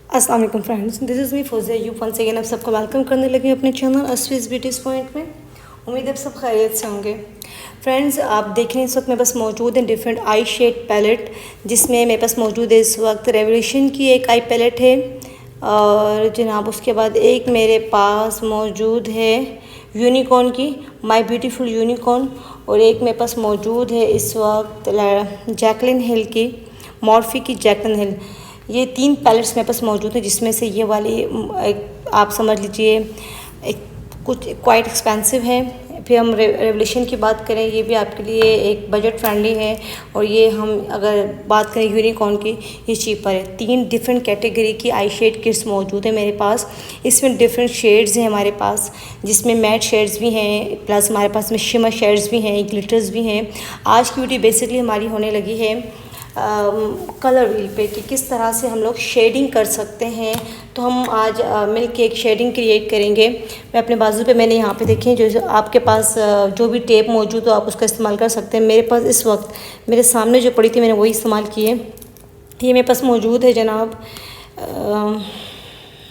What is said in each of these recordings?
अस्सलाम वालेकुम friends, this is me Fauzia you once again. आप सबको वेलकम करने लगी अपने चैनल अस्वीज ब्यूटीज़ पॉइंट में। उम्मीद है आप सब खैरियत से होंगे। फ्रेंड्स, आप देख रहे हैं इस वक्त मेरे पास मौजूद है डिफरेंट आई शेड पैलेट, जिसमें मेरे पास मौजूद है इस वक्त रेवोल्यूशन की एक आई पैलेट है, और जनाब उसके बाद एक मेरे पास मौजूद है यूनिकॉर्न की माय ब्यूटीफुल यूनिकॉर्न, और एक मेरे पास मौजूद है इस वक्त जैकलिन हिल की मॉर्फी की जैकलिन हिल। ये 3 पैलेट्स मेरे पास मौजूद हैं, जिसमें से ये वाली आप समझ लीजिए कुछ क्वाइट एक्सपेंसिव है। फिर हम रेवोल्यूशन की बात करें, ये भी आपके लिए एक बजट फ्रेंडली है, और ये हम अगर बात करें यूनिकॉर्न की, ये चीपर है। 3 डिफरेंट कैटेगरी की आई शेड किट्स मौजूद है मेरे पास। इसमें डिफरेंट शेड्स हैं हमारे पास, जिसमें मैट शेड्स भी हैं, प्लस हमारे पास में शिमर शेड्स भी हैं, ग्लिटर्स भी हैं। आज की वीडियो बेसिकली हमारी होने लगी है कलर व्हील पे कि किस तरह से हम लोग शेडिंग कर सकते हैं। तो हम आज मिल के एक शेडिंग क्रिएट करेंगे। मैं अपने बाजू पे मैंने यहाँ पे देखें, जो आपके पास जो भी टेप मौजूद हो आप उसका इस्तेमाल कर सकते हैं। मेरे पास इस वक्त मेरे सामने जो पड़ी थी मैंने वही इस्तेमाल की है। ये मेरे पास मौजूद है जनाब,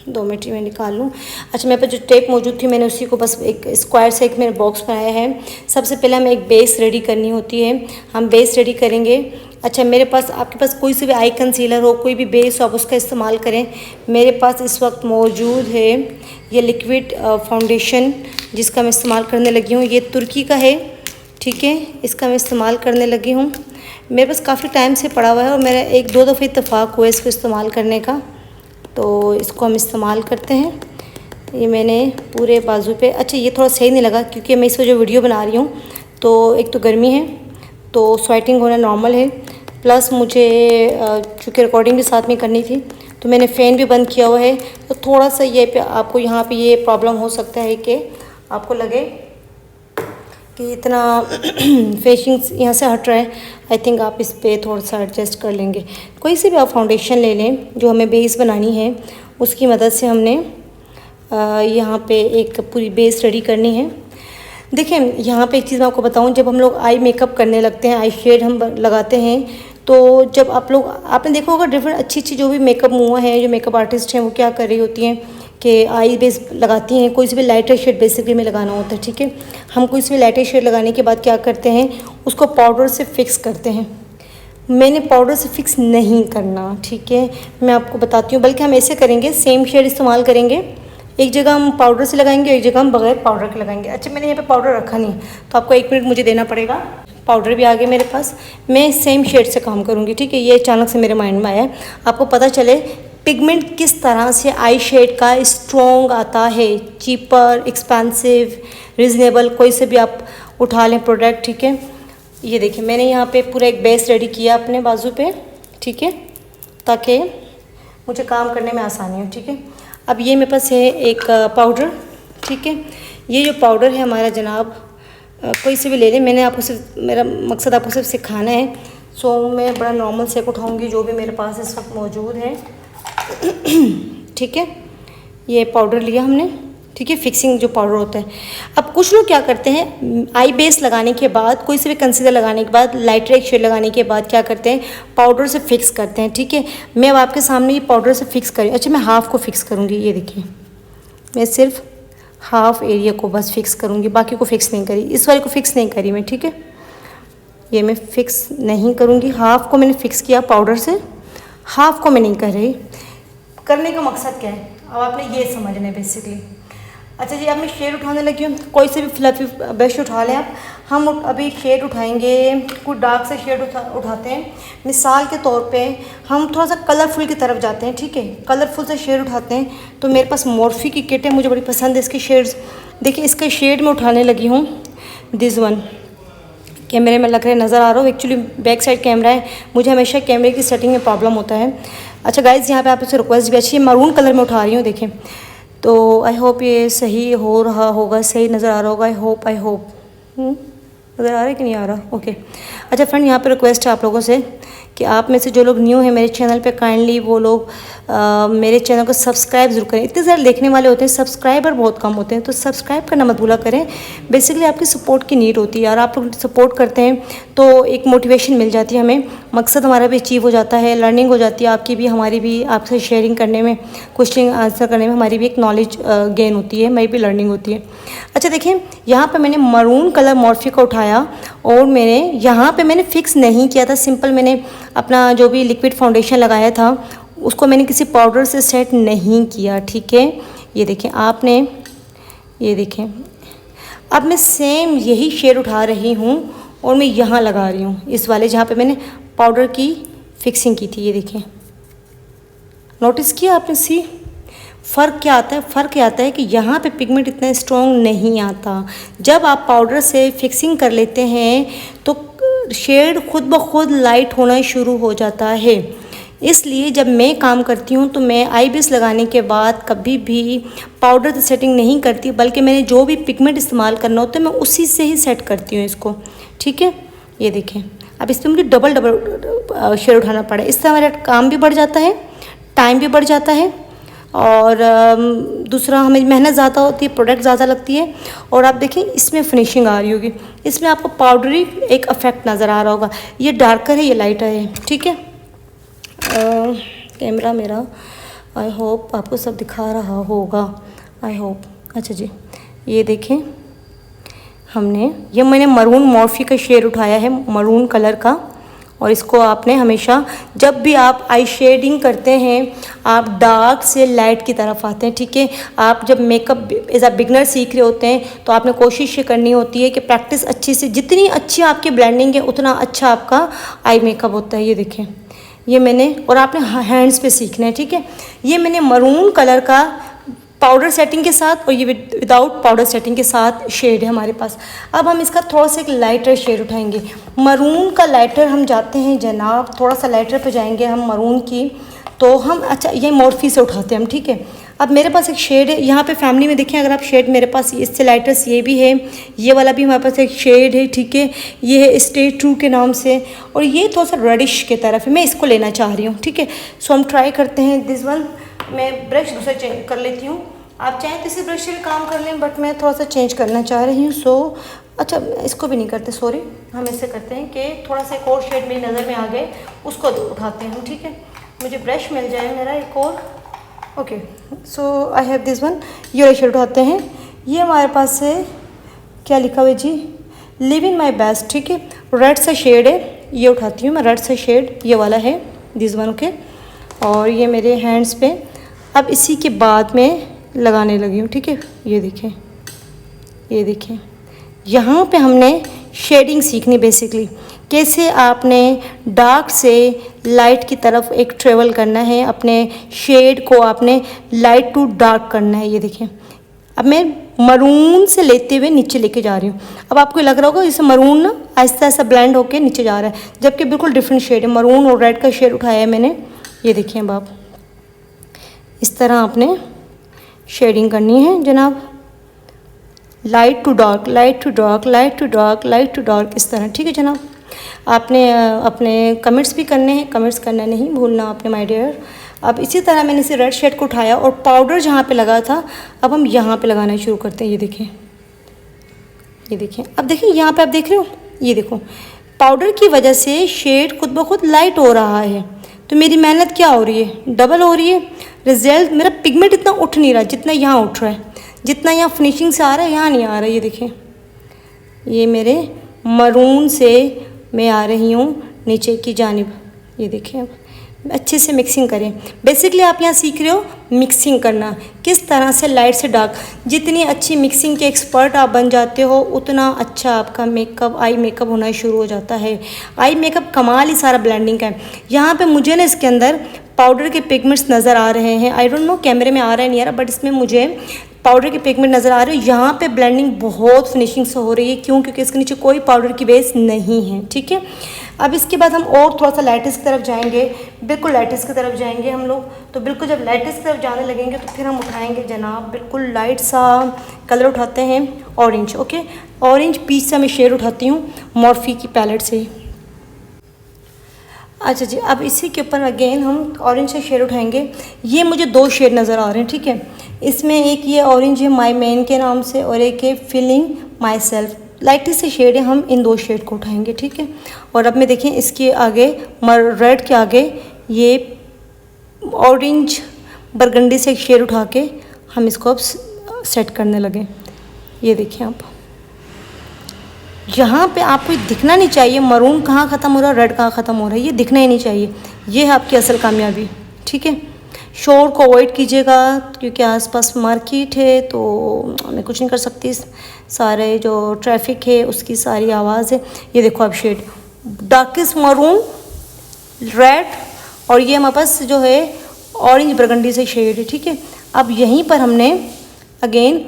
2 मिनट में निकाल लूँ। अच्छा, मेरे पास जो टेप मौजूद थी मैंने उसी को बस एक स्क्वायर से एक मैंने बॉक्स बनाया है। सबसे पहले हमें एक बेस रेडी करनी होती है, हम बेस रेडी करेंगे। अच्छा, मेरे पास आपके पास कोई से भी आई कंसीलर हो, कोई भी बेस हो, आप उसका इस्तेमाल करें। मेरे पास इस वक्त मौजूद है ये लिक्विड फाउंडेशन, जिसका मैं इस्तेमाल करने लगी हूँ। ये तुर्की का है, ठीक है, इसका मैं इस्तेमाल करने लगी हूँ। मेरे पास काफ़ी टाइम से पड़ा हुआ है और मेरा 1-2 दफ़े इत्तेफाक हुआ इसको इस्तेमाल करने का, तो इसको हम इस्तेमाल करते हैं। ये मैंने पूरे बाजू पे, अच्छा ये थोड़ा सही नहीं लगा क्योंकि मैं इस वजह वीडियो बना रही हूँ, तो एक तो गर्मी है तो स्वेटिंग होना नॉर्मल है, प्लस मुझे चूँकि रिकॉर्डिंग भी साथ में करनी थी तो मैंने फ़ैन भी बंद किया हुआ है। तो थोड़ा सा ये पे आपको यहाँ पे ये प्रॉब्लम हो सकता है कि आपको लगे कि इतना फेशिंग यहाँ से हट रहा है। आई थिंक आप इस पे थोड़ा सा एडजस्ट कर लेंगे। कोई सी भी आप फाउंडेशन ले लें जो हमें बेस बनानी है, उसकी मदद से हमने यहाँ पे एक पूरी बेस रेडी करनी है। देखिए, यहाँ पे एक चीज़ मैं आपको बताऊँ, जब हम लोग आई मेकअप करने लगते हैं, आई शेड हम लगाते हैं, तो जब आपने देखा होगा डिफरेंट अच्छी जो भी मेकअप मुआ है, जो मेकअप आर्टिस्ट हैं, वो क्या कर रही होती हैं कि आई बेस लगाती हैं। कोई सी भी लाइटर शेड बेसिकली में लगाना होता है, ठीक है। हम कोई सी भी लाइटर शेड लगाने के बाद क्या करते हैं, उसको पाउडर से फिक्स करते हैं। मैंने पाउडर से फिक्स नहीं करना, ठीक है, मैं आपको बताती हूँ। बल्कि हम ऐसे करेंगे, सेम शेड इस्तेमाल करेंगे, एक जगह हम पाउडर से लगाएंगे, एक जगह हम बगैर पाउडर के लगाएंगे। अच्छा, मैंने यहाँ पे पाउडर रखा नहीं, तो आपको 1 मिनट मुझे देना पड़ेगा। पाउडर भी आ गया मेरे पास, मैं सेम शेड से काम करूँगी, ठीक है। ये अचानक से मेरे माइंड में आया, आपको पता चले पिगमेंट किस तरह से आई शेड का स्ट्रॉन्ग आता है, चीपर, एक्सपेंसिव, रिजनेबल, कोई से भी आप उठा लें प्रोडक्ट, ठीक है। ये देखिए, मैंने यहाँ पे पूरा एक बेस रेडी किया अपने बाजू पे, ठीक है, ताकि मुझे काम करने में आसानी हो, ठीक है। अब ये मेरे पास है एक पाउडर, ठीक है। ये जो पाउडर है हमारा जनाब, कोई से भी ले लें। मैंने आपको सिर्फ, मेरा मकसद आपको सिर्फ सिखाना है। सो मैं बड़ा नॉर्मल से उठाऊँगी जो भी मेरे पास इस वक्त मौजूद है, ठीक है। ये पाउडर लिया हमने, ठीक है, फिक्सिंग जो पाउडर होता है। अब कुछ लोग क्या करते हैं, आई बेस लगाने के बाद, कोई से भी कंसीलर लगाने के बाद, लाइटर एक शेड लगाने के बाद क्या करते हैं, पाउडर से फिक्स करते हैं, ठीक है। मैं अब आपके सामने ये पाउडर से फिक्स करूँ। अच्छा, मैं हाफ़ को फिक्स करूँगी, ये देखिए, मैं सिर्फ हाफ़ एरिया को बस फिक्स करूँगी, बाकी को फिक्स नहीं करी, इस वाले को फिक्स नहीं करी मैं, ठीक है। ये मैं फिक्स नहीं करूँगी, हाफ़ को मैंने फ़िक्स किया पाउडर से, हाफ़ को मैं नहीं कर रही। करने का मकसद क्या है, अब आपने ये समझना है बेसिकली। अच्छा जी, अब मैं शेड उठाने लगी हूँ। कोई से भी फ्लफी ब्रश उठा लें आप। हम अभी शेड उठाएंगे, कुछ डार्क से शेड उठाते हैं। मिसाल के तौर पे हम थोड़ा सा कलरफुल की तरफ जाते हैं, ठीक है, कलरफुल से शेड उठाते हैं। तो मेरे पास मॉर्फी की किट है, मुझे बड़ी पसंद है इसकी शेड्स। देखिए, इसका शेड मैं उठाने लगी हूँ, दिस वन। कैमरे में लग रहा है, नज़र आ रहा हो, एक्चुअली बैक साइड कैमरा है, मुझे हमेशा कैमरे की सेटिंग में प्रॉब्लम होता है। अच्छा गाइज़, यहाँ पे आपसे रिक्वेस्ट भी अच्छी है, मरून कलर में उठा रही हूँ, देखें। तो आई होप ये सही हो रहा होगा, सही नज़र आ रहा होगा। आई होप नज़र आ रहा है कि नहीं आ रहा, ओके। अच्छा फ्रेंड, यहाँ पे रिक्वेस्ट है आप लोगों से कि आप में से जो लोग न्यू हैं मेरे चैनल पे, काइंडली वो लोग मेरे चैनल को सब्सक्राइब जरूर करें। इतने सारे देखने वाले होते हैं, सब्सक्राइबर बहुत कम होते हैं, तो सब्सक्राइब करना मत भूला करें। बेसिकली आपकी सपोर्ट की नीड होती है और आप लोग सपोर्ट करते हैं तो एक मोटिवेशन मिल जाती है हमें, मकसद हमारा भी अचीव हो जाता है, लर्निंग हो जाती है, आपकी भी हमारी भी, आपसे शेयरिंग करने में, क्वेश्चन आंसर करने में हमारी भी एक नॉलेज गेन होती है, हमारी भी लर्निंग होती है। अच्छा देखिए, यहाँ पे मैंने मरून कलर मॉर्फी का उठाया और मैंने यहाँ पे मैंने फिक्स नहीं किया था, सिंपल मैंने अपना जो भी लिक्विड फाउंडेशन लगाया था उसको मैंने किसी पाउडर से सेट नहीं किया, ठीक है। ये देखें आपने, ये देखें अब मैं सेम यही शेड उठा रही हूँ और मैं यहाँ लगा रही हूँ, इस वाले जहाँ पे मैंने पाउडर की फिक्सिंग की थी। ये देखें, नोटिस किया आपने? सी फ़र्क क्या आता है? फ़र्क आता है कि यहाँ पे पिगमेंट इतना स्ट्रॉन्ग नहीं आता। जब आप पाउडर से फिक्सिंग कर लेते हैं तो शेड खुद ब खुद लाइट होना शुरू हो जाता है। इसलिए जब मैं काम करती हूँ तो मैं आई बेस लगाने के बाद कभी भी पाउडर से सेटिंग नहीं करती, बल्कि मैंने जो भी पिगमेंट इस्तेमाल करना होता है मैं उसी से ही सेट करती हूँ इसको, ठीक है। ये देखें, अब इसमें मुझे डबल शेड उठाना पड़ा, इससे हमारा काम भी बढ़ जाता है, टाइम भी बढ़ जाता है और दूसरा हमें मेहनत ज़्यादा होती है, प्रोडक्ट ज़्यादा लगती है। और आप देखें इसमें फिनिशिंग आ रही होगी, इसमें आपको पाउडरी एक इफेक्ट नज़र आ रहा होगा। ये डार्कर है, ये लाइटर है, ठीक है। कैमरा मेरा आई होप आपको सब दिखा रहा होगा, आई होप। अच्छा जी, ये देखें हमने, ये मैंने मरून मॉर्फी का शेड उठाया है, मरून कलर का। और इसको आपने हमेशा जब भी आप आई शेडिंग करते हैं आप डार्क से लाइट की तरफ आते हैं, ठीक है। आप जब मेकअप एज अ बिगनर सीख रहे होते हैं तो आपने कोशिश ये करनी होती है कि प्रैक्टिस अच्छी से, जितनी अच्छी आपकी ब्लेंडिंग है उतना अच्छा आपका आई मेकअप होता है। ये देखें, ये मैंने, और आपने हैंड्स पे सीखना है, ठीक है। ये मैंने मरून कलर का पाउडर सेटिंग के साथ और ये विदाउट पाउडर सेटिंग के साथ शेड है हमारे पास। अब हम इसका थोड़ा सा एक लाइटर शेड उठाएंगे। मरून का लाइटर हम जाते हैं जनाब, थोड़ा सा लाइटर पे जाएंगे हम मरून की, तो हम अच्छा ये मॉर्फी से उठाते हैं हम, ठीक है। अब मेरे पास एक शेड है यहाँ पे फैमिली में, देखें अगर आप शेड मेरे पास इससे लाइटर्स ये भी है, ये वाला भी हमारे पास एक शेड है, ठीक है। ये है स्टे ट्रू के नाम से और ये थोड़ा सा रेडिश की तरफ है, मैं इसको लेना चाह रही हूँ, ठीक है। सो हम ट्राई करते हैं दिस वन। मैं ब्रश दूसरा चेंज कर लेती हूँ, आप चाहें तो इसी ब्रश से भी काम कर लें, बट मैं थोड़ा सा चेंज करना चाह रही हूँ। सो अच्छा इसको भी नहीं करते, सॉरी, हम ऐसे करते हैं कि थोड़ा सा एक और शेड मेरी नज़र में आ गए उसको उठाते हैं हम, ठीक है। मुझे ब्रश मिल जाए मेरा एक और, okay. So I have this one, ये शेड उठाते हैं। ये हमारे पास है, क्या लिखा हुआ है जी, लिव इन माई बेस्ट, ठीक है। रेड सा शेड है, ये उठाती हूँ मैं, रेड सा शेड ये वाला है, दिस वन, ओके। और ये मेरे हैंड्स पे अब इसी के बाद में लगाने लगी हूँ, ठीक है। ये देखें, ये देखें, यहाँ पे हमने शेडिंग सीखनी, बेसिकली कैसे आपने डार्क से लाइट की तरफ एक ट्रेवल करना है, अपने शेड को आपने लाइट टू डार्क करना है। ये देखें, अब मैं मरून से लेते हुए नीचे लेके जा रही हूँ। अब आपको लग रहा होगा इसे मरून ना आहिस्ता आहिस्ता ब्लेंड होके नीचे जा रहा है, जबकि बिल्कुल डिफरेंट शेड है, मरून और रेड का शेड उठाया है मैंने। ये देखिए, अब आप इस तरह आपने शेडिंग करनी है जनाब, light to dark, light to dark, light to dark, light to dark, इस तरह, ठीक है जनाब। आपने अपने कमेंट्स भी करने हैं, कमेंट्स करना नहीं भूलना आपने माय डियर। अब इसी तरह मैंने इसे रेड शेड को उठाया और पाउडर जहाँ पे लगा था अब हम यहाँ पे लगाना शुरू करते हैं। ये देखें, ये देखें, अब देखिए यहाँ पे आप देख रहे हो, ये देखो पाउडर की वजह से शेड खुद ब खुद लाइट हो रहा है, तो मेरी मेहनत क्या हो रही है, डबल हो रही है। रिजल्ट मेरा पिगमेंट इतना उठ नहीं रहा जितना यहाँ उठ रहा है, जितना यहाँ फिनिशिंग से आ रहा है यहाँ नहीं आ रहा है। ये देखें, ये मेरे मरून से मैं आ रही हूँ नीचे की जानिब। ये देखें, अब अच्छे से मिक्सिंग करें। बेसिकली आप यहाँ सीख रहे हो मिक्सिंग करना, किस तरह से लाइट से डार्क। जितनी अच्छी मिक्सिंग के एक्सपर्ट आप बन जाते हो उतना अच्छा आपका मेकअप, आई मेकअप होना शुरू हो जाता है। आई मेकअप कमाल ही सारा ब्लेंडिंग का है। यहाँ पे मुझे ना इसके अंदर पाउडर के पिगमेंट्स नज़र आ रहे हैं, आई डोंट नो कैमरे में आ रहा है नहीं आ रहा, बट इसमें मुझे पाउडर के पिगमेंट नज़र आ रहे हैं। यहाँ पे ब्लेंडिंग बहुत फिनिशिंग से हो रही है, क्यों? क्योंकि इसके नीचे कोई पाउडर की बेस नहीं है, ठीक है। अब इसके बाद हम और थोड़ा सा लाइटिस की तरफ जाएंगे, बिल्कुल लाइटिस की तरफ जाएंगे हम लोग। तो बिल्कुल जब लाइटिस की तरफ जाने लगेंगे तो फिर हम उठाएंगे जनाब बिल्कुल लाइट सा कलर उठाते हैं, ऑरेंज, ओके। ऑरेंज पीच सा मैं शेड उठाती हूँ मॉर्फी की पैलेट से। अच्छा जी, अब इसी के ऊपर अगेन हम ऑरेंज से शेड उठाएंगे। ये मुझे 2 शेड नज़र आ रहे हैं, ठीक है। इसमें एक ये ऑरेंज है माई मैन के नाम से, और एक है फीलिंग माई सेल्फ। लाइट से शेड है, हम इन 2 शेड को उठाएंगे, ठीक है। और अब मैं देखें इसके आगे रेड के आगे ये ऑरेंज बरगंडी से एक शेड उठा के हम इसको अब सेट करने लगे। ये देखिए आप, यहाँ पे आपको दिखना नहीं चाहिए मरून कहाँ ख़त्म हो रहा है, रेड कहाँ ख़त्म हो रहा है, ये दिखना ही नहीं चाहिए। ये है आपकी असल कामयाबी, ठीक है। शोर को अवॉइड कीजिएगा, क्योंकि आसपास मार्केट है तो मैं कुछ नहीं कर सकती। सारे जो ट्रैफिक है उसकी सारी आवाज़ है। ये देखो आप शेड डार्केस्ट मरून, रेड, और ये हमारे पास जो है ऑरेंज बरगंडी से शेड है, ठीक है। अब यहीं पर हमने अगेन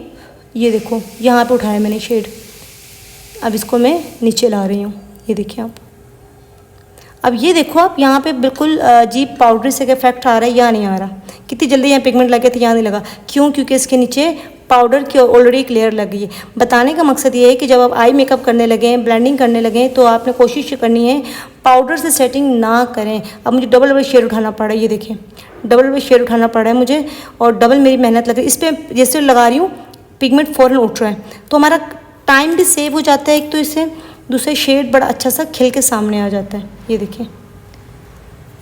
ये देखो यहाँ पे उठाया मैंने शेड। अब इसको मैं नीचे ला रही हूँ, ये देखिए आप। अब ये देखो आप यहाँ पे बिल्कुल अजीब पाउडर से इफेक्ट आ रहा है या नहीं आ रहा। कितनी जल्दी यहाँ पिगमेंट लगे थे, यहाँ नहीं लगा। क्यों? क्योंकि इसके नीचे पाउडर की ऑलरेडी एक लेयर लग गई है। बताने का मकसद ये है कि जब आप आई मेकअप करने लगें, ब्लेंडिंग करने लगें, तो आपने कोशिश करनी है पाउडर से सेटिंग ना करें। अब मुझे डबल शेड उठाना पड़ा है, ये देखें डबल शेड उठाना पड़ा है मुझे, और डबल मेरी मेहनत लग रही है। इस पर जैसे लगा रही हूँ पिगमेंट फ़ौरन उठ रहा है, तो हमारा टाइम भी सेव हो जाता है एक तो इससे, दूसरा शेड बड़ा अच्छा सा खिल के सामने आ जाता है। ये देखिए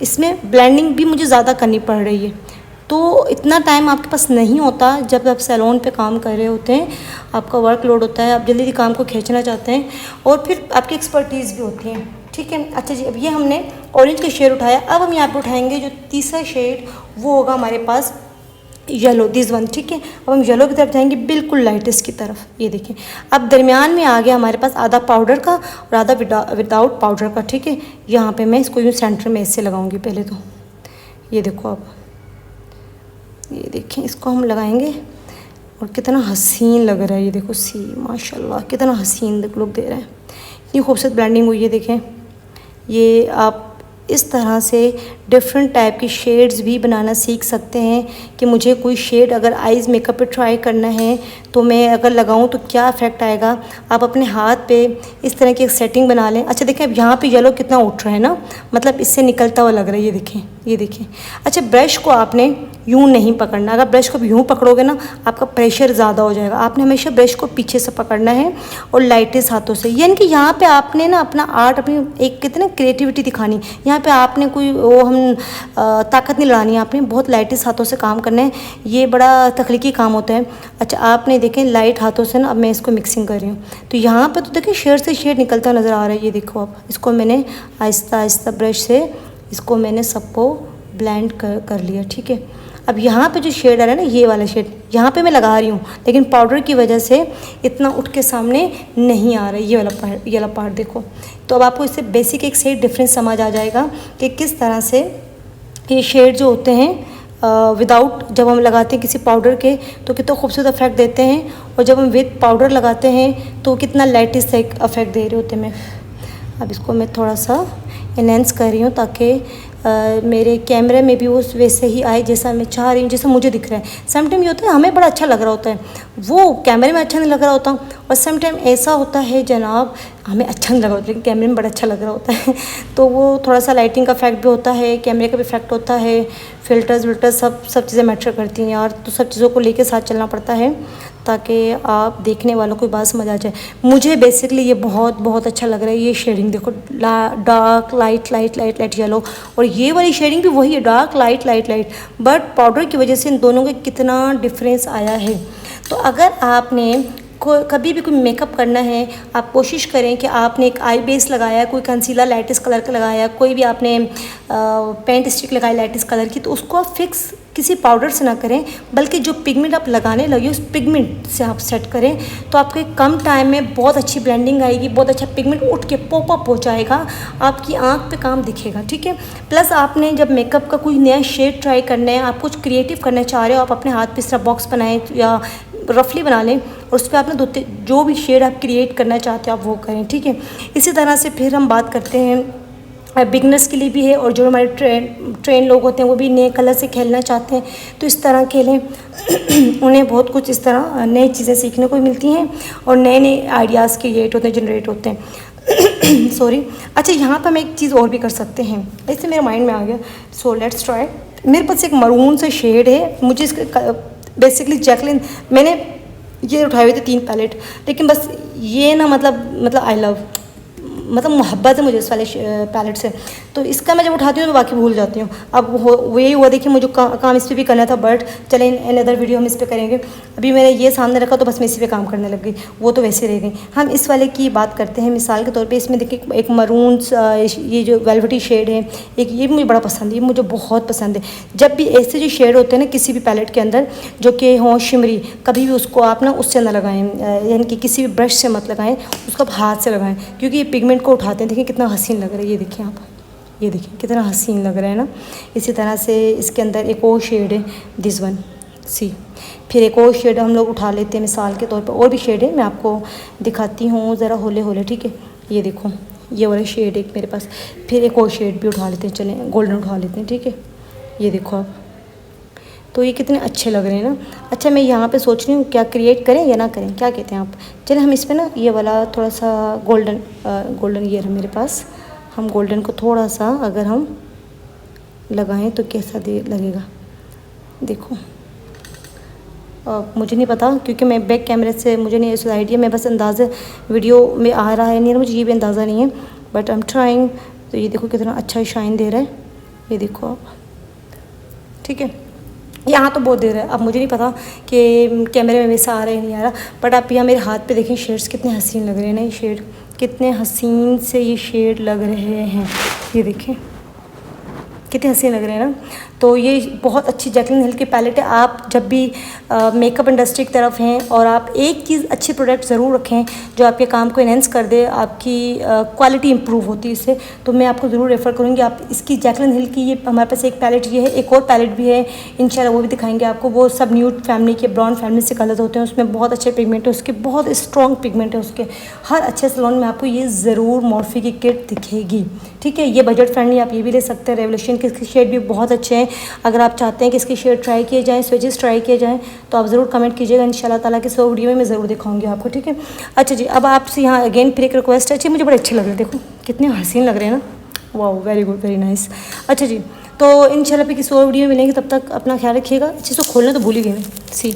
इसमें ब्लेंडिंग भी मुझे ज़्यादा करनी पड़ रही है, तो इतना टाइम आपके पास नहीं होता जब आप सैलून पे काम कर रहे होते हैं, आपका वर्कलोड होता है, आप जल्दी जल्दी काम को खींचना चाहते हैं, और फिर आपकी एक्सपर्टीज़ भी होती है, ठीक है। अच्छा जी, अब ये हमने ऑरेंज का शेड उठाया। अब हम यहाँ पे उठाएंगे जो तीसरा शेड, वो होगा हमारे पास येलो, दिस वन, ठीक है। अब हम येलो की तरफ जाएंगे, बिल्कुल लाइटेस्ट की तरफ। ये देखें अब दरमियान में आ गया हमारे पास आधा पाउडर का और आधा विदाउट पाउडर का, ठीक है। यहाँ पे मैं इसको यूँ सेंटर में ऐसे लगाऊंगी पहले तो। ये देखो आप, ये देखें इसको हम लगाएंगे और कितना हसीन लग रहा है। ये देखो सी माशाल्लाह कितना हसीन लुक दे रहा है, इतनी खूबसूरत ब्लेंडिंग हुई है। देखें ये आप इस तरह से डिफरेंट टाइप की शेड्स भी बनाना सीख सकते हैं कि मुझे कोई शेड अगर आइज़ मेकअप पे ट्राई करना है तो मैं अगर लगाऊं तो क्या इफ़ेक्ट आएगा। आप अपने हाथ पे इस तरह की एक सेटिंग बना लें। अच्छा देखें अब यहाँ पे येलो कितना उठ रहा है ना, मतलब इससे निकलता हुआ लग रहा है। ये देखें, ये देखें। अच्छा ब्रश को आपने यूँ नहीं पकड़ना, अगर ब्रश को यूँ पकड़ोगे ना आपका प्रेशर ज़्यादा हो जाएगा। आपने हमेशा ब्रश को पीछे से पकड़ना है और लाइटेस्ट हाथों से, यानी कि यहाँ पे आपने ना अपना आर्ट, अपनी एक कितने क्रिएटिविटी दिखानी। यहाँ पे आपने कोई वो हम ताकत नहीं लगानी, आपने बहुत लाइटेस्ट हाथों से काम करना है। ये बड़ा तख्लीकी काम होता है। अच्छा आपने देखें लाइट हाथों से ना, अब मैं इसको मिक्सिंग कर रही हूँ तो यहाँ पे तो देखें शेड से शेड निकलता नज़र आ रहा है। ये देखो आप, इसको मैंने आहिस्ता आहिस्ता ब्रश से इसको मैंने सबको ब्लेंड कर लिया, ठीक है। अब यहाँ पे जो शेड आ रहा है ना, ये वाला शेड यहाँ पे मैं लगा रही हूँ, लेकिन पाउडर की वजह से इतना उठ के सामने नहीं आ रहा है। ये वाला पार्ट देखो, तो अब आपको इससे बेसिक एक शेड डिफरेंस समझ आ जाएगा कि किस तरह से ये शेड जो होते हैं विदाउट, जब हम लगाते हैं किसी पाउडर के तो कितना खूबसूरत इफेक्ट देते हैं, और जब हम विद पाउडर लगाते हैं तो कितना लाइटेस्ट इफेक्ट दे रहे होते हैं। अब इसको मैं थोड़ा सा एनहेंस कर रही हूँ ताकि मेरे कैमरे में भी वो वैसे ही आए जैसा मैं चाह रही हूँ, जैसा मुझे दिख रहा है। समटाइम ये होता है हमें बड़ा अच्छा लग रहा होता है, वो कैमरे में अच्छा नहीं लग रहा होता, और समटाइम ऐसा होता है जनाब हमें अच्छा नहीं लगा होता लेकिन कैमरे में बड़ा अच्छा लग रहा होता है। तो वो थोड़ा सा लाइटिंग का इफेक्ट भी होता है, कैमरे का भी इफेक्ट होता है, फ़िल्टर्स सब चीज़ें मैटर करती हैं यार। तो सब चीज़ों को लेके साथ चलना पड़ता है ताकि आप देखने वालों को बात समझ आ जाए। मुझे बेसिकली ये बहुत अच्छा लग रहा है। ये शेडिंग देखो, डार्क लाइट येलो, और ये वाली शेडिंग भी वही है, डार्क लाइट, बट पाउडर की वजह से इन दोनों का कितना डिफरेंस आया है। तो अगर आपने कभी भी कोई मेकअप करना है, आप कोशिश करें कि आपने एक आई बेस लगाया, कोई कंसीलर लाइटेस्ट कलर का लगाया, कोई भी आपने पेंट स्टिक लगाई लाइटेस्ट कलर की, तो उसको आप फिक्स किसी पाउडर से ना करें, बल्कि जो पिगमेंट आप लगाने लगे उस पिगमेंट से आप सेट करें, तो आपके कम टाइम में बहुत अच्छी ब्लेंडिंग आएगी, बहुत अच्छा पिगमेंट उठ के पॉप अप हो जाएगा, आपकी आंख पे काम दिखेगा, ठीक है। प्लस आपने जब मेकअप का कोई नया शेड ट्राई करना है, आप कुछ क्रिएटिव करना चाह रहे हो, आप अपने हाथ पे इस तरह बॉक्स बनाएं या रफली बना लें और उस पर आपने जो भी शेड आप क्रिएट करना चाहते हो आप वो करें, ठीक है। इसी तरह से फिर हम बात करते हैं बिगनर्स के लिए भी है, और जो हमारे ट्रेन लोग होते हैं वो भी नए कलर से खेलना चाहते हैं तो इस तरह खेलें। उन्हें बहुत कुछ इस तरह नई चीज़ें सीखने को मिलती हैं और नए आइडियाज़ क्रिएट होते हैं, जनरेट होते हैं। सॉरी। अच्छा, यहाँ पर हम एक चीज़ और भी कर सकते हैं, ऐसे मेरे माइंड में आ गया। So let's try. मेरे पास एक मरून से शेड है, मुझे इसका बेसिकली जैकलिन, मैंने ये उठाए हुए थे 3 पैलेट, लेकिन बस ये ना मतलब आई लव, मतलब मोहब्बत है मुझे इस वाले पैलेट से, तो इसका मैं जब उठाती हूँ तो बाकी भूल जाती हूँ। अब वही हुआ, देखिए मुझे काम इस पर भी करना था, बट चले इन अदर वीडियो हम इस पर करेंगे। अभी मैंने ये सामने रखा तो बस मैं इसी पे काम करने लग गई, वो तो वैसे रह गई। हम इस वाले की बात करते हैं मिसाल के तौर पे। इसमें देखिए एक मरून, ये जो वेलवेटी शेड है, एक ये मुझे बड़ा पसंद है, ये मुझे बहुत पसंद है। जब भी ऐसे जो शेड होते हैं ना किसी भी पैलेट के अंदर जो कि हों शिमरी, कभी भी उसको आप ना उससे ना लगाएं, यानी कि किसी भी ब्रश से मत लगाएं, उसको आप हाथ से लगाएं, क्योंकि ये पिगमेंट को उठाते हैं। देखिए कितना हसीन लग रहा है, ये देखिए आप, ये देखिए कितना हसीन लग रहा है ना। इसी तरह से इसके अंदर एक और शेड है, दिस वन सी। फिर एक और शेड हम लोग उठा लेते हैं मिसाल के तौर पर, और भी शेड है, मैं आपको दिखाती हूँ ज़रा होले होले, ठीक है। ये देखो ये वाला शेड एक मेरे पास। फिर एक और शेड भी उठा लेते हैं, चलें गोल्डन उठा लेते हैं, ठीक है। ये देखो आप, तो ये कितने अच्छे लग रहे हैं ना। अच्छा, मैं यहाँ पे सोच रही हूँ क्या क्रिएट करें या ना करें, क्या कहते हैं आप। चलें हम इसमें ना ये वाला थोड़ा सा गोल्डन ये है मेरे पास, हम गोल्डन को थोड़ा सा अगर हम लगाएं तो कैसा लगेगा, देखो। मुझे नहीं पता क्योंकि मैं बैक कैमरे से मुझे नहीं ऐसा आइडिया, मैं बस अंदाज़े वीडियो में आ रहा है नहीं, मुझे ये भी अंदाज़ा नहीं है, बट आई एम ट्राइंग। तो ये देखो कितना अच्छा शाइन दे रहा है, ये देखो आप, ठीक है। यहाँ तो बहुत दे रहा है, अब मुझे नहीं पता कि कैमरे में वैसा आ रहा है नहीं आ रहा, बट आप यहाँ मेरे हाथ पे देखें, शेड्स कितने हसीन लग रहे हैं ना, ये शेड कितने हसीन से ये शेड लग रहे हैं, ये देखें कितने हसीन लग रहे हैं ना। तो ये बहुत अच्छी जैकलिन हिल की पैलेट है। आप जब भी मेकअप इंडस्ट्री की तरफ हैं और आप एक चीज़ अच्छी प्रोडक्ट ज़रूर रखें जो आपके काम को इनहेंस कर दे, आपकी क्वालिटी इंप्रूव होती है इससे, तो मैं आपको ज़रूर रेफ़र करूँगी। आप इसकी जैकलिन हिल की ये हमारे पास एक पैलेट ये है, एक और पैलेट भी है इंशाल्लाह, वो भी दिखाएंगे आपको। वो सब न्यूड फैमिली के ब्राउन फैमिली से कलर होते हैं, उसमें बहुत अच्छे पिगमेंट है, उसके बहुत स्ट्रॉन्ग पिगमेंट है उसके। हर अच्छे सैलून में आपको ये ज़रूर मॉर्फी की किट दिखेगी, ठीक है। ये बजट फ्रेंडली, आप ये भी ले सकते हैं। रेवोल्यूशन के इसके शेड भी बहुत अच्छे हैं। अगर आप चाहते हैं कि इसके शेड ट्राई किए जाएँ, स्विचेस ट्राई किए जाएँ, तो आप ज़रूर कमेंट कीजिएगा, इंशाल्लाह ताला की 100 वीडियो में मैं ज़रूर दिखाऊंगी आपको, ठीक है। अच्छा जी, अब आपसे यहाँ अगेन फिर एक रिक्वेस्ट है। अच्छे, मुझे बड़े अच्छे लग रहे हैं, देखो कितने हसीन लग रहे हैं ना। वाह, वेरी गुड, वेरी नाइस। अच्छा जी, तो इंशाल्लाह फिर किसी और वीडियो में मिलेंगे, तब तक अपना ख्याल रखिएगा। अच्छे से खोलना तो भूल ही गए मैं, सी।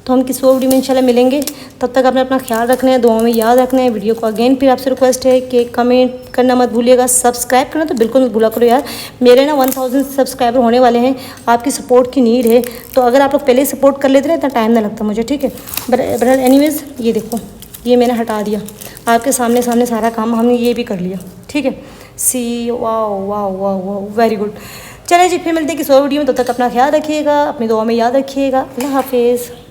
तो हम किसी और वीडियो में इंशाल्लाह मिलेंगे, तब तक आपने अपना ख्याल रखना है, दुआ में याद रखना है। वीडियो को अगेन फिर आपसे रिक्वेस्ट है कि कमेंट करना मत भूलिएगा, सब्सक्राइब करना तो बिल्कुल मत भूला करो यार। मेरे ना 1000 सब्सक्राइबर होने वाले हैं, आपकी सपोर्ट की नीड है, तो अगर आप लोग पहले ही सपोर्ट कर लेते ना, इतना टाइम ना लगता मुझे, ठीक है। बट एनीवेज़ ये देखो, ये मैंने हटा दिया आपके सामने सारा काम हमने ये भी कर लिया, ठीक है। सी, वाह वाह वाह वाह, वेरी गुड। चलिए जी, फिर मिलते हैं किसी और वीडियो में, तब तक अपना ख्याल रखिएगा, अपनी दुआ में याद रखिएगा। अल्लाह हाफिज़।